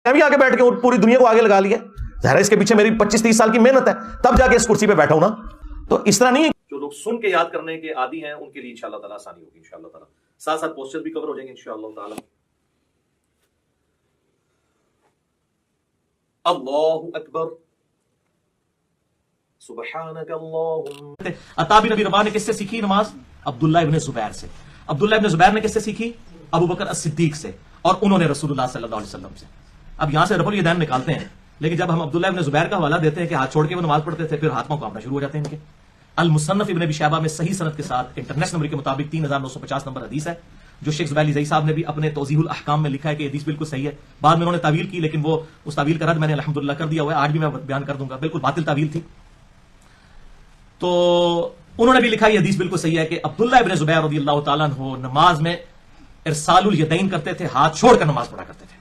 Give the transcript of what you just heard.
मैं भी आगे बैठ के पूरी दुनिया को आगे लगा लिया। ज़ाहिर है इसके पीछे मेरी 25-30 साल की मेहनत है, तब जाके इस कुर्सी पे बैठा हूं ना। तो इस तरह नहीं है। जो लोग सुन के याद करने के आदी हैं उनके लिए इंशाअल्लाह ताला आसानी होगी इंशाअल्लाह ताला। साथ साथ पोस्टर भी कवर हो जाएंगे इंशाअल्लाह ताला। अल्लाहु अकबर, सुबहानक अल्लाहुम्मा। अता बिन अबी रबाह ने किससे सीखी नमाज? अब्दुल्लाह इब्न जुबैर से। अब्दुल्लाह इब्न जुबैर ने किससे सीखी? अबू बकर as-सिद्दीक से, और उन्होंने रसूलुल्लाह सल्लल्लाहु अलैहि वसल्लम से। अब यहां से रफुल यदैन निकालते हैं, लेकिन जब हम अब्दुल्लाह इब्न जुबैर का हवाला देते हैं कि हाथ छोड़ के वो नमाज पढ़ते थे, फिर हाथ पांव कांपना शुरू हो जाते हैं इनके। अल मुसन्नफ इब्न अबी शैबा में सही सनद के साथ इंटरनेशनल नंबर के मुताबिक 3950 नंबर हदीस है, जो शेख जुबैर ज़ई साहब ने भी अपने तौज़ीहुल अहकाम में लिखा है कि हदीस बिल्कुल सही है। बाद में उन्होंने तावील की, लेकिन वो उस तावील का रद्द मैंने अल्हम्दुलिल्लाह कर दिया हुआ है, आज भी मैं बयान कर दूंगा। बिल्कुल बातिल तावील थी। तो उन्होंने भी लिखा, यह हदीस बिल्कुल सही है कि अब्दुल्लाह इब्न जुबैर रज़ियल्लाहु ताला अन्हु नमाज में इरसालुल यदैन करते थे, हाथ छोड़कर नमाज पढ़ा करते थे।